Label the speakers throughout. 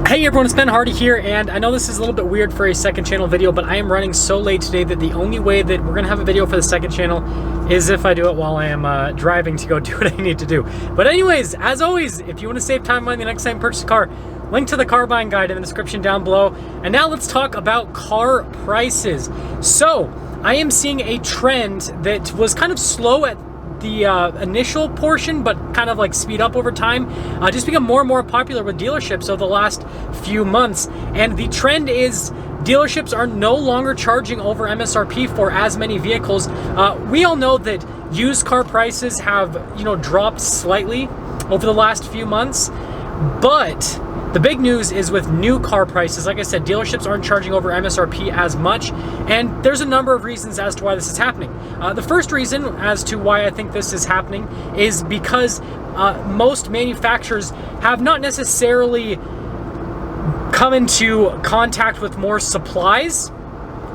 Speaker 1: Hey everyone, it's Ben Hardy here, and I know this is a little bit weird for a second channel video, but I am running so late today that the only way that we're gonna have a video for the second channel is if I do it while I am driving to go do what I need to do. But anyways, as always, if you want to save time and money the next time you purchase a car, link to the car buying guide in the description down below. And now let's talk about car prices. So I am seeing a trend that was kind of slow at the initial portion, but kind of like speed up over time, just become more and more popular with dealerships over the last few months. And the trend is dealerships are no longer charging over MSRP for as many vehicles. We all know that used car prices have, dropped slightly over the last few months, but the big news is with new car prices. Like I said, dealerships aren't charging over MSRP as much, and there's a number of reasons as to why this is happening. The first reason as to why I think this is happening is because most manufacturers have not necessarily come into contact with more supplies.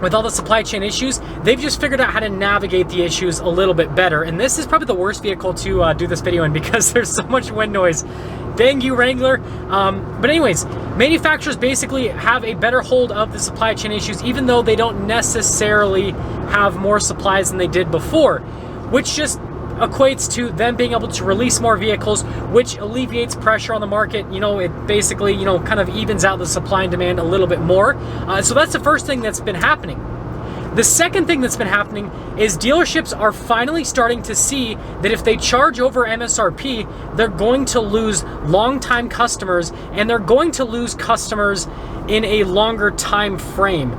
Speaker 1: With all the supply chain issues, they've just figured out how to navigate the issues a little bit better. And this is probably the worst vehicle to do this video in because there's so much wind noise. Dang you, Wrangler. But anyways, manufacturers basically have a better hold of the supply chain issues, even though they don't necessarily have more supplies than they did before, which just equates to them being able to release more vehicles, which alleviates pressure on the market. It basically, kind of evens out the supply and demand a little bit more. So that's the first thing that's been happening. The second thing that's been happening is dealerships are finally starting to see that if they charge over MSRP, they're going to lose long-time customers, and they're going to lose customers in a longer time frame.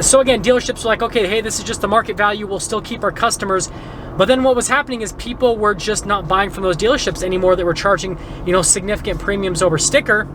Speaker 1: So again, dealerships are like, okay, hey, this is just the market value, we'll still keep our customers. But then what was happening is people were just not buying from those dealerships anymore that were charging, significant premiums over sticker.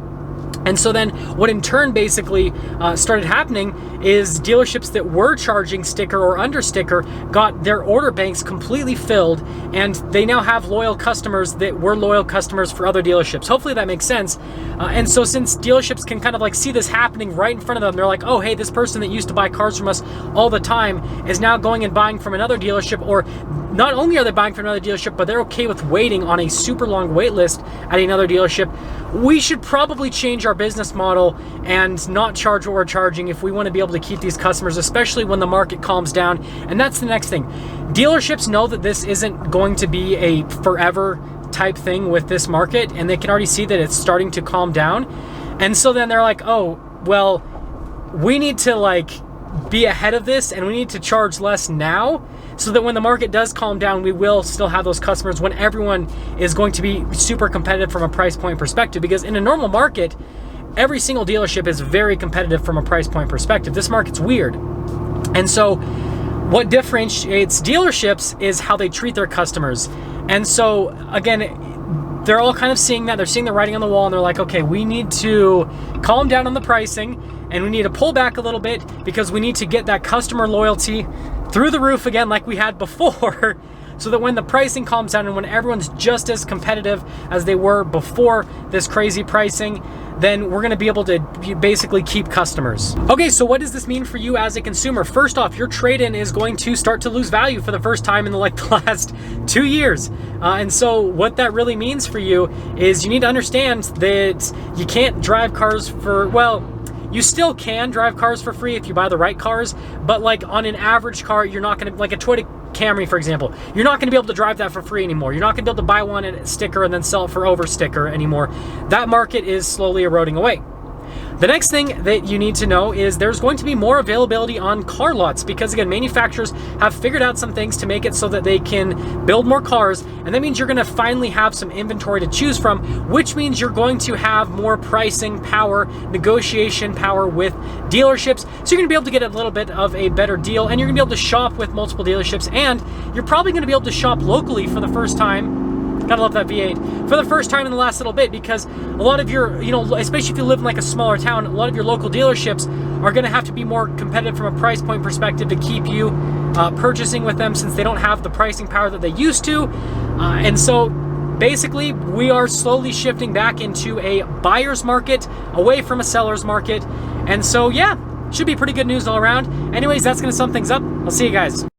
Speaker 1: And so then what in turn basically started happening is dealerships that were charging sticker or under sticker got their order banks completely filled, and they now have loyal customers that were loyal customers for other dealerships. Hopefully that makes sense. And so since dealerships can kind of like see this happening right in front of them, they're like, oh, hey, this person that used to buy cars from us all the time is now going and buying from another dealership. Or not only are they buying from another dealership, but they're okay with waiting on a super long wait list at another dealership. We should probably change our business model and not charge what we're charging if we want to be able to keep these customers, especially when the market calms down. And that's the next thing. Dealerships know that this isn't going to be a forever type thing with this market, and they can already see that it's starting to calm down. And so then they're like, oh, well, we need to be ahead of this, and we need to charge less now, so that when the market does calm down, we will still have those customers when everyone is going to be super competitive from a price point perspective. Because in a normal market, every single dealership is very competitive from a price point perspective. This market's weird. And so what differentiates dealerships is how they treat their customers. And so again, they're all kind of seeing that. They're seeing the writing on the wall, and they're like, okay, we need to calm down on the pricing, and we need to pull back a little bit because we need to get that customer loyalty through the roof again like we had before, so that when the pricing calms down and when everyone's just as competitive as they were before this crazy pricing, then we're gonna be able to basically keep customers. Okay, so what does this mean for you as a consumer? First off, your trade-in is going to start to lose value for the first time in the last 2 years. And so what that really means for you is you need to understand that you can't drive cars for, well, you still can drive cars for free if you buy the right cars, but on an average car, you're not gonna, like a Toyota Camry, for example, you're not gonna be able to drive that for free anymore. You're not gonna be able to buy one at sticker and then sell it for over sticker anymore. That market is slowly eroding away. The next thing that you need to know is there's going to be more availability on car lots, because again, manufacturers have figured out some things to make it so that they can build more cars, and that means you're gonna finally have some inventory to choose from, which means you're going to have more pricing power, negotiation power with dealerships. So you're gonna be able to get a little bit of a better deal, and you're gonna be able to shop with multiple dealerships, and you're probably gonna be able to shop locally for the first time. Gotta love that V8. For the first time in the last little bit, because a lot of your, especially if you live in a smaller town, a lot of your local dealerships are gonna have to be more competitive from a price point perspective to keep you purchasing with them, since they don't have the pricing power that they used to. And so basically, we are slowly shifting back into a buyer's market, away from a seller's market. And so, yeah, should be pretty good news all around. Anyways, that's gonna sum things up. I'll see you guys.